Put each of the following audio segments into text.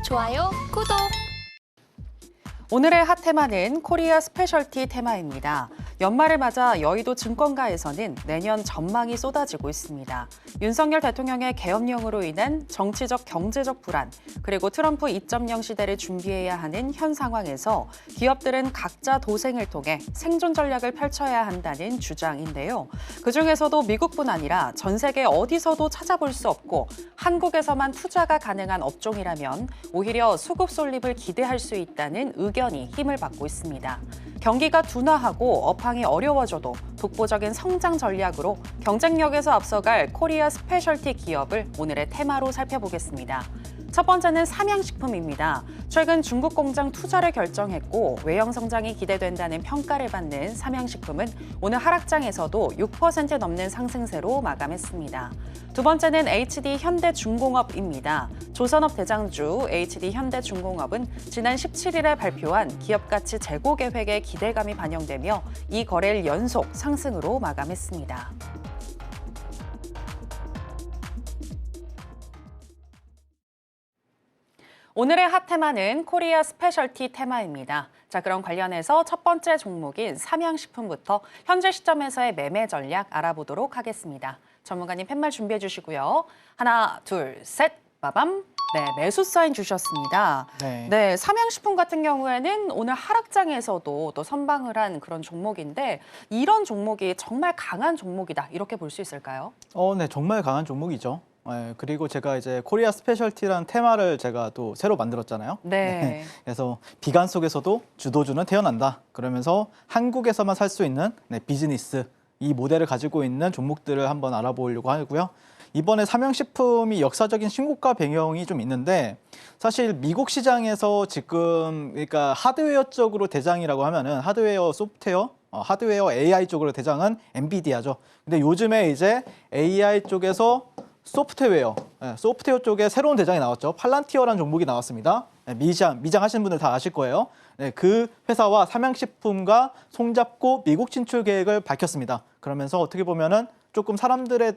좋아요, 구독! 오늘의 핫테마는 코리아 스페셜티 테마입니다. 연말을 맞아 여의도 증권가에서는 내년 전망이 쏟아지고 있습니다. 윤석열 대통령의 계엄령으로 인한 정치적, 경제적 불안, 그리고 트럼프 2.0 시대를 준비해야 하는 현 상황에서 기업들은 각자 도생을 통해 생존 전략을 펼쳐야 한다는 주장인데요. 그중에서도 미국뿐 아니라 전 세계 어디서도 찾아볼 수 없고 한국에서만 투자가 가능한 업종이라면 오히려 수급 솔립을 기대할 수 있다는 의견이 힘을 받고 있습니다. 경기가 둔화하고 업황이 어려워져도 독보적인 성장 전략으로 경쟁력에서 앞서갈 코리아 스페셜티 기업을 오늘의 테마로 살펴보겠습니다. 첫 번째는 삼양식품입니다. 최근 중국 공장 투자를 결정했고 외형 성장이 기대된다는 평가를 받는 삼양식품은 오늘 하락장에서도 6% 넘는 상승세로 마감했습니다. 두 번째는 HD 현대중공업입니다. 조선업 대장주 HD 현대중공업은 지난 17일에 발표한 기업가치 재고 계획에 기대감이 반영되며 이 거래일 연속 상승으로 마감했습니다. 오늘의 핫테마는 코리아 스페셜티 테마입니다. 자, 그럼 관련해서 첫 번째 종목인 삼양식품부터 현재 시점에서의 매매 전략 알아보도록 하겠습니다. 전문가님 팻말 준비해 주시고요. 하나, 둘, 셋, 빠밤. 네, 매수 사인 주셨습니다. 네, 삼양식품 같은 경우에는 오늘 하락장에서도 또 선방을 한 그런 종목인데 이런 종목이 정말 강한 종목이다 이렇게 볼 수 있을까요? 네, 정말 강한 종목이죠. 네, 그리고 제가 이제 코리아 스페셜티라는 테마를 제가 또 새로 만들었잖아요. 네. 그래서 비관 속에서도 주도주는 태어난다. 그러면서 한국에서만 살 수 있는 비즈니스, 이 모델을 가지고 있는 종목들을 한번 알아보려고 하고요. 이번에 삼양식품이 역사적인 신고가 배경이 좀 있는데 사실 미국 시장에서 지금 그러니까 하드웨어 쪽으로 대장이라고 하면은 하드웨어, 소프트웨어, 하드웨어 AI 쪽으로 대장은 엔비디아죠. 근데 요즘에 이제 AI 쪽에서 소프트웨어 쪽에 새로운 대장이 나왔죠. 팔란티어라는 종목이 나왔습니다. 미장 하시는 분들 다 아실 거예요. 그 회사와 삼양식품과 손잡고 미국 진출 계획을 밝혔습니다. 그러면서 어떻게 보면은 조금 사람들의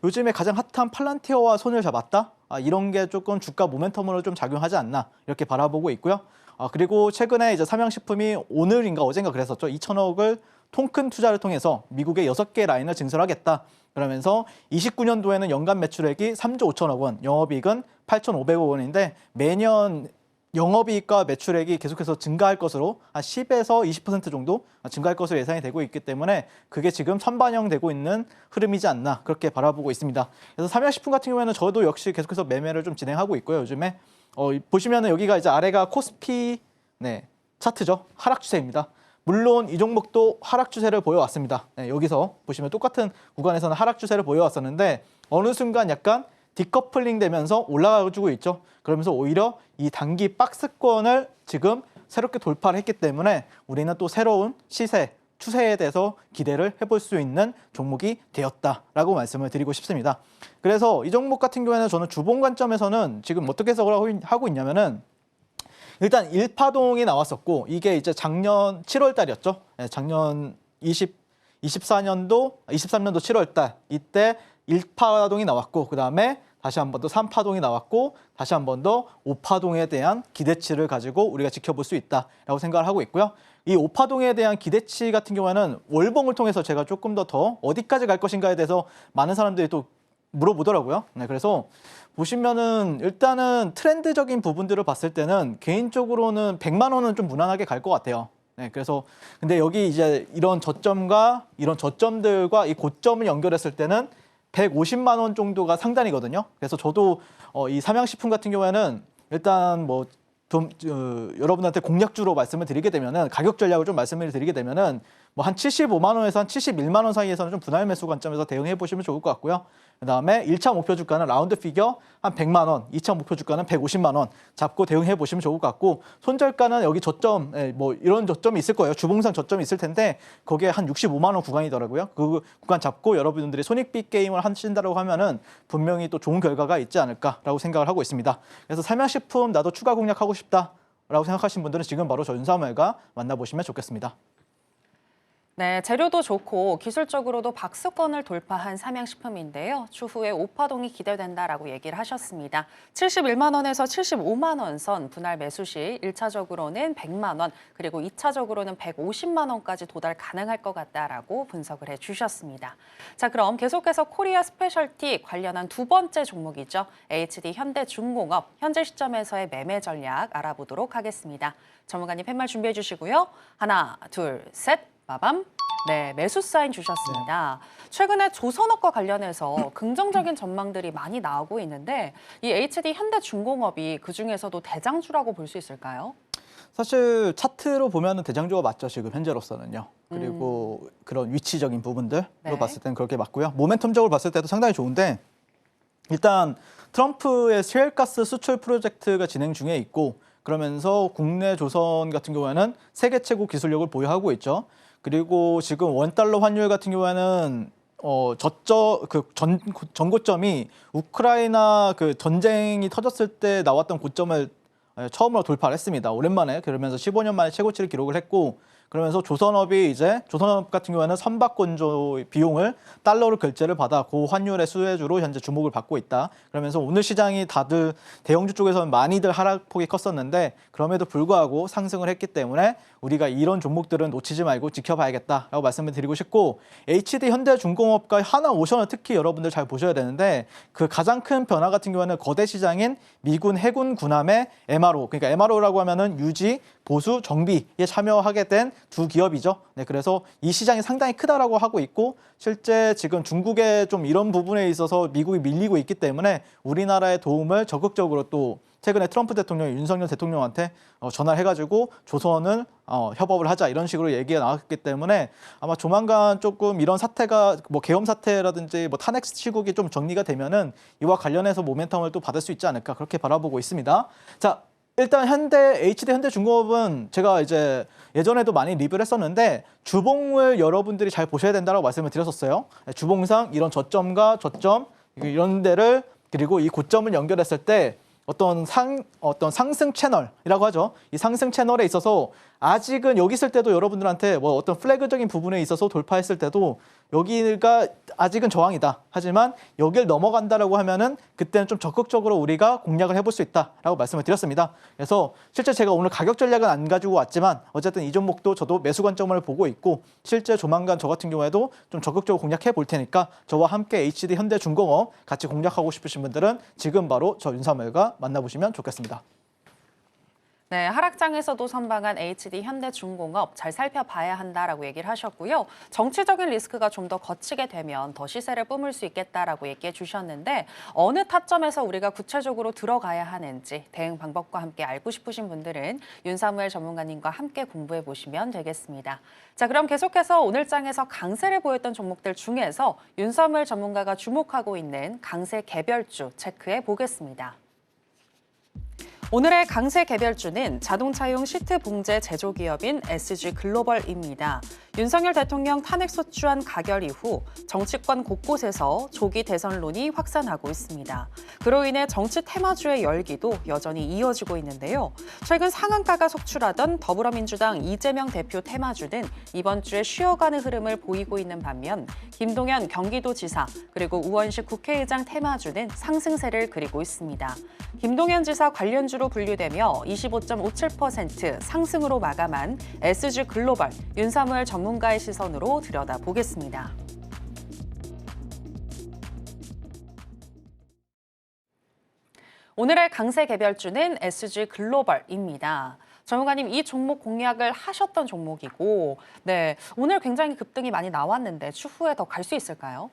요즘에 가장 핫한 팔란티어와 손을 잡았다? 이런 게 조금 주가 모멘텀으로 좀 작용하지 않나 이렇게 바라보고 있고요. 그리고 최근에 이제 삼양식품이 오늘인가 어젠가 그랬었죠. 2천억을 통큰 투자를 통해서 미국의 6개 라인을 증설하겠다. 그러면서 29년도에는 연간 매출액이 3조 5천억 원, 영업이익은 8,500억 원인데 매년 영업이익과 매출액이 계속해서 증가할 것으로 한 10에서 20% 정도 증가할 것으로 예상이 되고 있기 때문에 그게 지금 선반영되고 있는 흐름이지 않나 그렇게 바라보고 있습니다. 그래서 삼양식품 같은 경우에는 저도 역시 계속해서 매매를 좀 진행하고 있고요. 요즘에 보시면은 여기가 이제 아래가 코스피 차트죠. 하락 추세입니다. 물론 이 종목도 하락 추세를 보여왔습니다. 여기서 보시면 똑같은 구간에서는 하락 추세를 보여왔었는데 어느 순간 약간 디커플링 되면서 올라가지고 있죠. 그러면서 오히려 이 단기 박스권을 지금 새롭게 돌파를 했기 때문에 우리는 또 새로운 시세, 추세에 대해서 기대를 해볼 수 있는 종목이 되었다라고 말씀을 드리고 싶습니다. 그래서 이 종목 같은 경우에는 저는 주봉 관점에서는 지금 어떻게 해석을 하고 있냐면은 일단 1파동이 나왔었고 이게 이제 작년 7월 달이었죠. 작년 23년도 7월 달 이때 1파동이 나왔고 그다음에 다시 한 번 더 3파동이 나왔고 다시 한 번 더 5파동에 대한 기대치를 가지고 우리가 지켜볼 수 있다라고 생각을 하고 있고요. 이 5파동에 대한 기대치 같은 경우에는 월봉을 통해서 제가 조금 더 어디까지 갈 것인가에 대해서 많은 사람들이 또 물어보더라고요. 그래서 보시면은 일단은 트렌드적인 부분들을 봤을 때는 개인적으로는 100만 원은 좀 무난하게 갈 것 같아요. 그래서 근데 여기 이제 이런 저점과 이런 저점들과 이 고점을 연결했을 때는 150만 원 정도가 상단이거든요. 그래서 저도 이 삼양식품 같은 경우에는 일단 뭐 좀 여러분한테 공략주로 말씀을 드리게 되면은 가격 전략을 좀 말씀을 드리게 되면은 뭐 한 75만 원에서 한 71만 원 사이에서는 좀 분할 매수 관점에서 대응해 보시면 좋을 것 같고요. 그다음에 1차 목표 주가는 라운드 피겨 한 100만 원, 2차 목표 주가는 150만 원 잡고 대응해 보시면 좋을 것 같고 손절가는 여기 저점 뭐 이런 저점이 있을 거예요. 주봉상 저점이 있을 텐데 거기에 한 65만 원 구간이더라고요. 그 구간 잡고 여러분들이 손익비 게임을 하신다고 하면은 분명히 또 좋은 결과가 있지 않을까라고 생각을 하고 있습니다. 그래서 삼양식품 나도 추가 공략하고 싶다라고 생각하신 분들은 지금 바로 전사말과 만나보시면 좋겠습니다. 네, 재료도 좋고 기술적으로도 박스권을 돌파한 삼양식품인데요. 추후에 오파동이 기대된다라고 얘기를 하셨습니다. 71만 원에서 75만 원 선 분할 매수 시 1차적으로는 100만 원, 그리고 2차적으로는 150만 원까지 도달 가능할 것 같다라고 분석을 해주셨습니다. 자, 그럼 계속해서 코리아 스페셜티 관련한 두 번째 종목이죠. HD 현대중공업, 현재 시점에서의 매매 전략 알아보도록 하겠습니다. 전문가님 팻말 준비해 주시고요. 하나, 둘, 셋. 빠밤. 네, 매수 사인 주셨습니다. 최근에 조선업과 관련해서 긍정적인 전망들이 많이 나오고 있는데 이 HD 현대중공업이 그중에서도 대장주라고 볼 수 있을까요? 사실 차트로 보면은 대장주가 맞죠, 지금 현재로서는요. 그리고 그런 위치적인 부분들로 네. 봤을 때는 그렇게 맞고요. 모멘텀적으로 봤을 때도 상당히 좋은데 일단 트럼프의 셰일가스 수출 프로젝트가 진행 중에 있고 그러면서 국내 조선 같은 경우에는 세계 최고 기술력을 보유하고 있죠. 그리고 지금 원달러 환율 같은 경우에는 전고점이 우크라이나 그 전쟁이 터졌을 때 나왔던 고점을 처음으로 돌파를 했습니다. 오랜만에 그러면서 15년 만에 최고치를 기록을 했고 그러면서 조선업 같은 경우에는 선박건조 비용을 달러로 결제를 받아 고 환율의 수혜주로 현재 주목을 받고 있다. 그러면서 오늘 시장이 다들 대형주 쪽에서는 많이들 하락폭이 컸었는데 그럼에도 불구하고 상승을 했기 때문에 우리가 이런 종목들은 놓치지 말고 지켜봐야겠다라고 말씀을 드리고 싶고 HD 현대중공업과 하나오션을 특히 여러분들 잘 보셔야 되는데 그 가장 큰 변화 같은 경우에는 거대 시장인 미군 해군 군함의 MRO, 그러니까 MRO라고 하면은 유지, 보수, 정비에 참여하게 된 두 기업이죠. 네, 그래서 이 시장이 상당히 크다라고 하고 있고 실제 지금 중국의 좀 이런 부분에 있어서 미국이 밀리고 있기 때문에 우리나라의 도움을 적극적으로 또 최근에 트럼프 대통령이 윤석열 대통령한테 전화를 해가지고 조선을 협업을 하자 이런 식으로 얘기가 나왔기 때문에 아마 조만간 조금 이런 사태가 뭐 계엄 사태라든지 뭐 탄핵 시국이 좀 정리가 되면은 이와 관련해서 모멘텀을 또 받을 수 있지 않을까 그렇게 바라보고 있습니다. 자. 일단 HD 현대중공업은 제가 이제 예전에도 많이 리뷰를 했었는데 주봉을 여러분들이 잘 보셔야 된다고 말씀을 드렸었어요. 주봉상 이런 저점과 저점 이런 데를 그리고 이 고점을 연결했을 때 어떤 상승 채널이라고 하죠. 이 상승 채널에 있어서 아직은 여기 있을 때도 여러분들한테 뭐 어떤 플래그적인 부분에 있어서 돌파했을 때도 여기가 아직은 저항이다. 하지만 여길 넘어간다라고 하면은 그때는 좀 적극적으로 우리가 공략을 해볼 수 있다라고 말씀을 드렸습니다. 그래서 실제 제가 오늘 가격 전략은 안 가지고 왔지만 어쨌든 이 종목도 저도 매수 관점을 보고 있고 실제 조만간 저 같은 경우에도 좀 적극적으로 공략해 볼 테니까 저와 함께 HD 현대중공업 같이 공략하고 싶으신 분들은 지금 바로 저 윤삼일과 만나보시면 좋겠습니다. 네, 하락장에서도 선방한 HD 현대중공업 잘 살펴봐야 한다라고 얘기를 하셨고요. 정치적인 리스크가 좀 더 거치게 되면 더 시세를 뿜을 수 있겠다라고 얘기해 주셨는데 어느 타점에서 우리가 구체적으로 들어가야 하는지 대응 방법과 함께 알고 싶으신 분들은 윤사무엘 전문가님과 함께 공부해 보시면 되겠습니다. 자, 그럼 계속해서 오늘 장에서 강세를 보였던 종목들 중에서 윤사무엘 전문가가 주목하고 있는 강세 개별주 체크해 보겠습니다. 오늘의 강세 개별주는 자동차용 시트 봉제 제조기업인 SG글로벌입니다. 윤석열 대통령 탄핵 소추안 가결 이후 정치권 곳곳에서 조기 대선론이 확산하고 있습니다. 그로 인해 정치 테마주의 열기도 여전히 이어지고 있는데요. 최근 상한가가 속출하던 더불어민주당 이재명 대표 테마주는 이번 주에 쉬어가는 흐름을 보이고 있는 반면 김동연 경기도지사 그리고 우원식 국회의장 테마주는 상승세를 그리고 있습니다. 김동연 지사 관련주로 분류되며 25.57% 상승으로 마감한 SG글로벌 윤사무엘 전문가의 시선으로 들여다보겠습니다. 오늘의 강세 개별주는 SG글로벌입니다. 전문가님, 이 종목 공략을 하셨던 종목이고, 네, 오늘 굉장히 급등이 많이 나왔는데 추후에 더 갈 수 있을까요?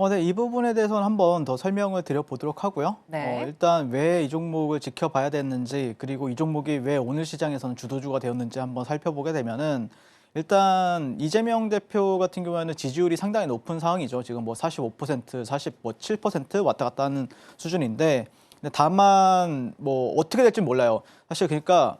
네, 이 부분에 대해서는 한번 더 설명을 드려보도록 하고요. 네. 일단 왜 이 종목을 지켜봐야 됐는지 그리고 이 종목이 왜 오늘 시장에서는 주도주가 되었는지 한번 살펴보게 되면은 일단 이재명 대표 같은 경우에는 지지율이 상당히 높은 상황이죠. 지금 뭐 45%, 47% 왔다 갔다 하는 수준인데 근데 다만 뭐 어떻게 될지 몰라요. 사실 그러니까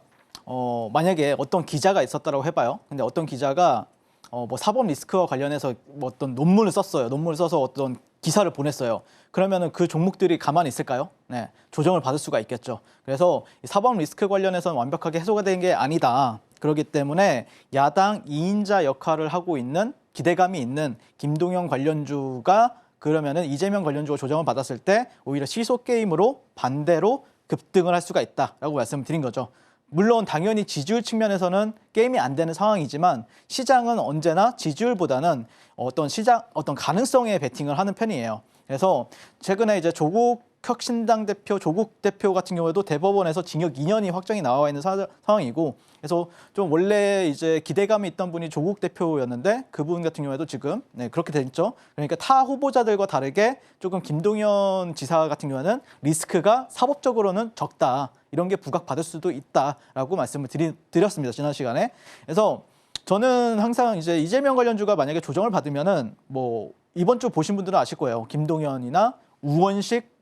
만약에 어떤 기자가 있었다라고 해봐요. 근데 어떤 기자가 뭐 사법 리스크와 관련해서 뭐 어떤 논문을 썼어요. 논문을 써서 어떤 기사를 보냈어요. 그러면은 그 종목들이 가만히 있을까요? 네, 조정을 받을 수가 있겠죠. 그래서 이 사법 리스크 관련해서는 완벽하게 해소가 된 게 아니다. 그렇기 때문에 야당 2인자 역할을 하고 있는 기대감이 있는 김동연 관련주가 그러면은 이재명 관련주가 조정을 받았을 때 오히려 시소 게임으로 반대로 급등을 할 수가 있다라고 말씀을 드린 거죠. 물론 당연히 지지율 측면에서는 게임이 안 되는 상황이지만 시장은 언제나 지지율보다는 어떤 가능성에 베팅을 하는 편이에요. 그래서 최근에 이제 조국 혁신당 대표, 조국 대표 같은 경우에도 대법원에서 징역 2년이 확정이 나와 있는 상황이고, 그래서 좀 원래 이제 기대감이 있던 분이 조국 대표였는데 그분 같은 경우에도 지금 그렇게 됐죠. 그러니까 타 후보자들과 다르게 조금 김동연 지사 같은 경우에는 리스크가 사법적으로는 적다. 이런 게 부각받을 수도 있다라고 말씀을 드렸습니다. 지난 시간에. 그래서 저는 항상 이제 이재명 관련주가 만약에 조정을 받으면은 뭐 이번 주 보신 분들은 아실 거예요. 김동연이나 우원식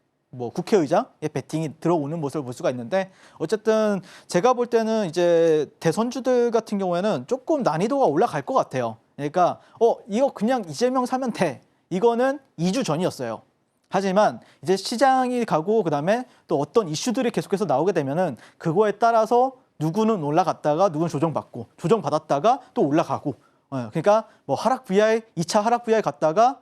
국회의장의 배팅이 들어오는 모습을 볼 수가 있는데, 어쨌든 제가 볼 때는 이제 대선주들 같은 경우에는 조금 난이도가 올라갈 것 같아요. 그러니까 이거 그냥 이재명 사면 돼. 이거는 2주 전이었어요. 하지만 이제 시장이 가고 그다음에 또 어떤 이슈들이 계속해서 나오게 되면은 그거에 따라서 누구는 올라갔다가 누구는 조정받고 조정받았다가 또 올라가고, 그러니까 뭐 하락 VI 2차 하락 VI 갔다가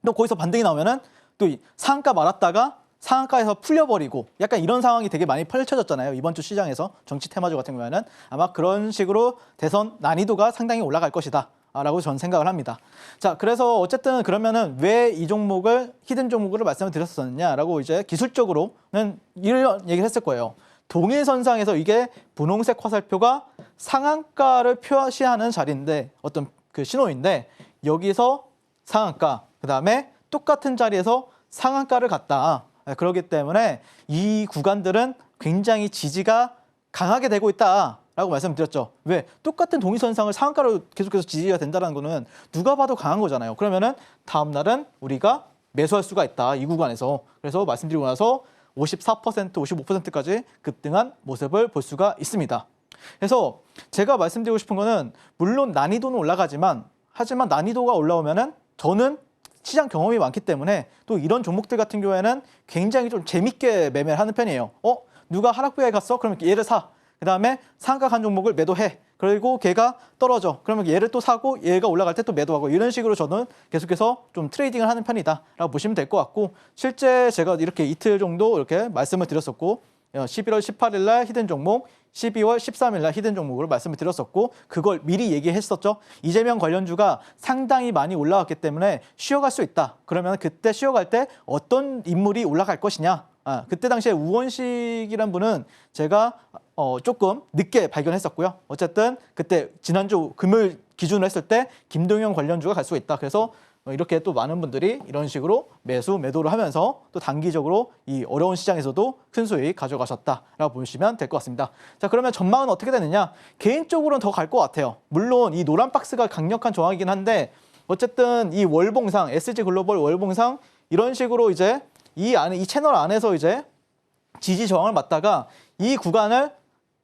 또 거기서 반등이 나오면은 또 상한가 말았다가 상한가에서 풀려버리고 약간 이런 상황이 되게 많이 펼쳐졌잖아요. 이번 주 시장에서 정치 테마주 같은 경우에는 아마 그런 식으로 대선 난이도가 상당히 올라갈 것이다 라고 저는 생각을 합니다. 자, 그래서 어쨌든 그러면은 왜 이 종목을 히든 종목으로 말씀을 드렸었느냐라고 이제 기술적으로는 이런 얘기를 했을 거예요. 동일선상에서 이게 분홍색 화살표가 상한가를 표시하는 자리인데 어떤 그 신호인데, 여기서 상한가, 그 다음에 똑같은 자리에서 상한가를 갔다. 그렇기 때문에 이 구간들은 굉장히 지지가 강하게 되고 있다라고 말씀드렸죠. 왜? 똑같은 동일선상을 상한가로 계속해서 지지가 된다는 거는 누가 봐도 강한 거잖아요. 그러면은 다음 날은 우리가 매수할 수가 있다. 이 구간에서. 그래서 말씀드리고 나서 54%, 55%까지 급등한 모습을 볼 수가 있습니다. 그래서 제가 말씀드리고 싶은 거는 물론 난이도는 올라가지만 하지만 난이도가 올라오면은 저는 시장 경험이 많기 때문에 또 이런 종목들 같은 경우에는 굉장히 좀 재밌게 매매를 하는 편이에요. 누가 하락 부위에 갔어? 그러면 얘를 사. 그 다음에 상가 간 종목을 매도해. 그리고 걔가 떨어져. 그러면 얘를 또 사고 얘가 올라갈 때 또 매도하고, 이런 식으로 저는 계속해서 좀 트레이딩을 하는 편이다라고 보시면 될 것 같고, 실제 제가 이렇게 이틀 정도 이렇게 말씀을 드렸었고 11월 18일 날 히든 종목, 12월 13일 날 히든 종목으로 말씀을 드렸었고, 그걸 미리 얘기했었죠. 이재명 관련주가 상당히 많이 올라왔기 때문에 쉬어갈 수 있다. 그러면 그때 쉬어갈 때 어떤 인물이 올라갈 것이냐. 그때 당시에 우원식이란 분은 제가 조금 늦게 발견했었고요. 어쨌든 그때 지난주 금요일 기준으로 했을 때 김동연 관련주가 갈 수가 있다. 그래서 이렇게 또 많은 분들이 이런 식으로 매도를 하면서 또 단기적으로 이 어려운 시장에서도 큰 수익 가져가셨다라고 보시면 될 것 같습니다. 자, 그러면 전망은 어떻게 되느냐? 개인적으로는 더 갈 것 같아요. 물론 이 노란 박스가 강력한 저항이긴 한데, 어쨌든 이 월봉상, SG 글로벌 월봉상 이런 식으로 이제 이 채널 안에서 이제 지지 저항을 맞다가 이 구간을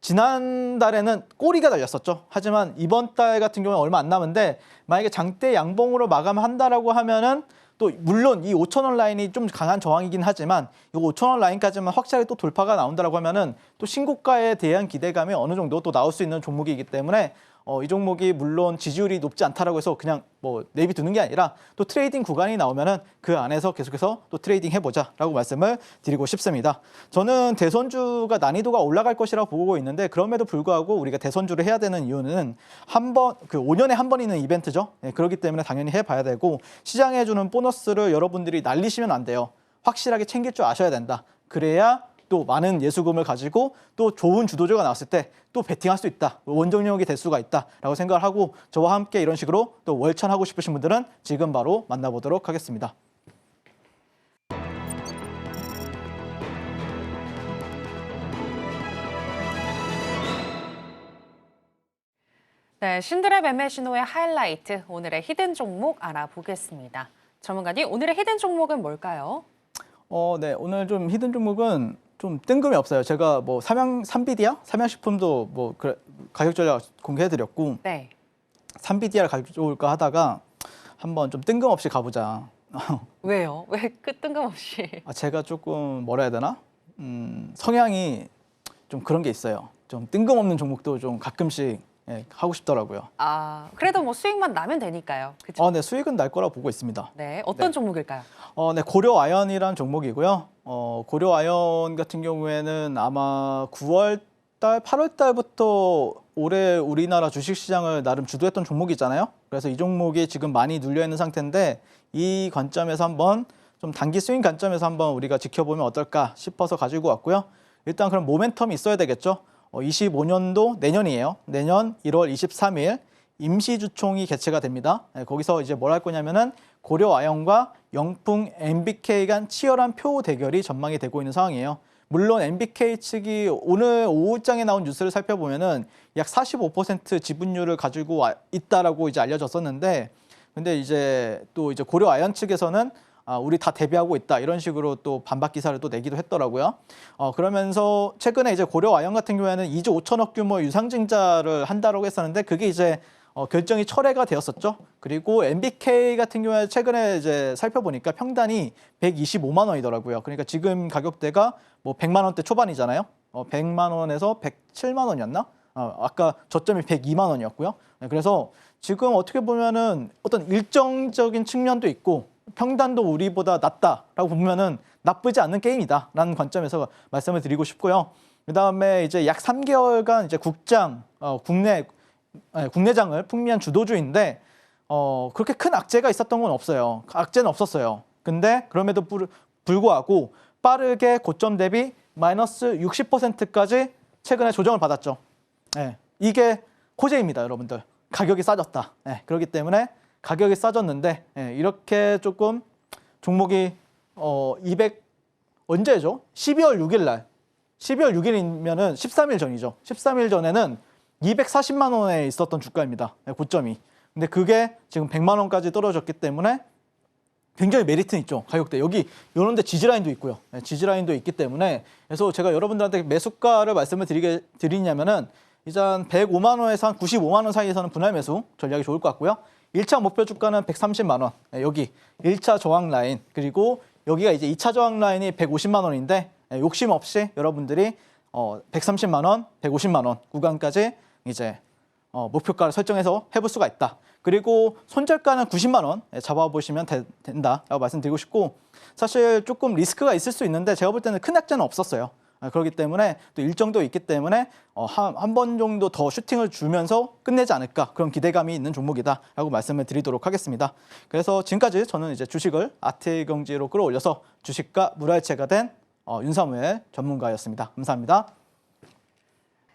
지난달에는 꼬리가 달렸었죠. 하지만 이번 달 같은 경우는 얼마 안 남은데, 만약에 장대 양봉으로 마감한다라고 하면은 또 물론 이 5,000원 라인이 좀 강한 저항이긴 하지만 이 5,000원 라인까지만 확실하게 또 돌파가 나온다라고 하면은 또 신고가에 대한 기대감이 어느 정도 또 나올 수 있는 종목이기 때문에 이 종목이 물론 지지율이 높지 않다라고 해서 그냥 뭐 내비두는 게 아니라 또 트레이딩 구간이 나오면은 그 안에서 계속해서 또 트레이딩 해보자라고 말씀을 드리고 싶습니다. 저는 대선주가 난이도가 올라갈 것이라고 보고 있는데, 그럼에도 불구하고 우리가 대선주를 해야 되는 이유는 한 번, 5년에 한 번 있는 이벤트죠. 그렇기 때문에 당연히 해봐야 되고, 시장에 주는 보너스를 여러분들이 날리시면 안 돼요. 확실하게 챙길 줄 아셔야 된다. 그래야 또 많은 예수금을 가지고 또 좋은 주도주가 나왔을 때 또 베팅할 수 있다. 원정력이 될 수가 있다라고 생각을 하고, 저와 함께 이런 식으로 또 월천하고 싶으신 분들은 지금 바로 만나보도록 하겠습니다. 네, 신들의 매매 신호의 하이라이트, 오늘의 히든 종목 알아보겠습니다. 전문가님, 오늘의 히든 종목은 뭘까요? 네, 오늘 좀 히든 종목은 좀 뜬금이 없어요. 제가 뭐 삼비디아, 삼양식품도 뭐 가격 전략 공개해드렸고, 네. 삼비디아를 가져올까 하다가 한번 좀 뜬금없이 가보자. 왜요? 왜 뜬금없이? 제가 조금 뭐라 해야 되나? 성향이 좀 그런 게 있어요. 좀 뜬금없는 종목도 좀 가끔씩 예, 하고 싶더라고요. 아, 그래도 뭐 수익만 나면 되니까요. 그렇죠? 네, 수익은 날 거라 보고 있습니다. 네, 어떤 네. 종목일까요? 네, 고려 아연이라는 종목이고요. 고려 아연 같은 경우에는 아마 9월 달, 8월 달부터 올해 우리나라 주식시장을 나름 주도했던 종목이잖아요. 그래서 이 종목이 지금 많이 눌려 있는 상태인데 이 관점에서 한번 좀 단기 스윙 관점에서 한번 우리가 지켜보면 어떨까 싶어서 가지고 왔고요. 일단 그럼 모멘텀이 있어야 되겠죠. 25년도 내년이에요. 내년 1월 23일 임시주총이 개최가 됩니다. 거기서 이제 뭘 할 거냐면은 고려 아연과 영풍 MBK 간 치열한 표 대결이 전망이 되고 있는 상황이에요. 물론 MBK 측이 오늘 오후장에 나온 뉴스를 살펴보면은 약 45% 지분율을 가지고 있다라고 이제 알려졌었는데, 근데 이제 또 이제 고려 아연 측에서는 우리 다 대비하고 있다 이런 식으로 또 반박 기사를 또 내기도 했더라고요. 그러면서 최근에 이제 고려 아연 같은 경우에는 2조 5천억 규모 유상증자를 한다라고 했었는데 그게 이제 결정이 철회가 되었었죠. 그리고 MBK 같은 경우에 최근에 이제 살펴보니까 평단이 125만 원이더라고요. 그러니까 지금 가격대가 뭐 100만 원대 초반이잖아요. 100만 원에서 107만 원이었나? 아까 저점이 102만 원이었고요. 네, 그래서 지금 어떻게 보면은 어떤 일정적인 측면도 있고 평단도 우리보다 낮다라고 보면은 나쁘지 않는 게임이다라는 관점에서 말씀을 드리고 싶고요. 그다음에 이제 약 3개월간 이제 국내장을 풍미한 주도주인데 그렇게 큰 악재가 있었던 건 없어요. 악재는 없었어요. 근데 그럼에도 불구하고 빠르게 고점 대비 마이너스 60%까지 최근에 조정을 받았죠. 네, 이게 호재입니다, 여러분들. 가격이 싸졌다. 네, 그렇기 때문에 가격이 싸졌는데 이렇게 조금 종목이 200 언제죠? 12월 6일 날 12월 6일이면은 13일 전이죠. 13일 전에는 240만 원에 있었던 주가입니다. 고점이. 근데 그게 지금 100만 원까지 떨어졌기 때문에 굉장히 메리트는 있죠. 가격대. 여기 이런 데 지지라인도 있고요. 지지라인도 있기 때문에 그래서 제가 여러분들한테 매수가를 말씀을 드리냐면은 이제 한 105만 원에서 한 95만 원 사이에서는 분할 매수 전략이 좋을 것 같고요. 1차 목표 주가는 130만 원. 여기 1차 저항 라인. 그리고 여기가 이제 2차 저항 라인이 150만 원인데 욕심 없이 여러분들이 130만 원, 150만 원 구간까지 이제 목표가를 설정해서 해볼 수가 있다. 그리고 손절가는 90만 원 잡아보시면 된다라고 말씀드리고 싶고 사실 조금 리스크가 있을 수 있는데 제가 볼 때는 큰 악재는 없었어요. 그렇기 때문에 또 일정도 있기 때문에 한 번 정도 더 슈팅을 주면서 끝내지 않을까 그런 기대감이 있는 종목이다라고 말씀을 드리도록 하겠습니다. 그래서 지금까지 저는 이제 주식을 아트의 경지로 끌어올려서 주식과 물화일체가 된 윤사무엘 전문가였습니다. 감사합니다.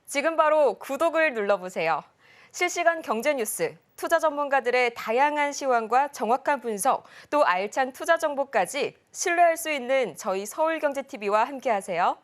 지금 바로 구독을 눌러보세요. 실시간 경제 뉴스, 투자 전문가들의 다양한 시황과 정확한 분석, 또 알찬 투자 정보까지 신뢰할 수 있는 저희 서울경제TV와 함께하세요.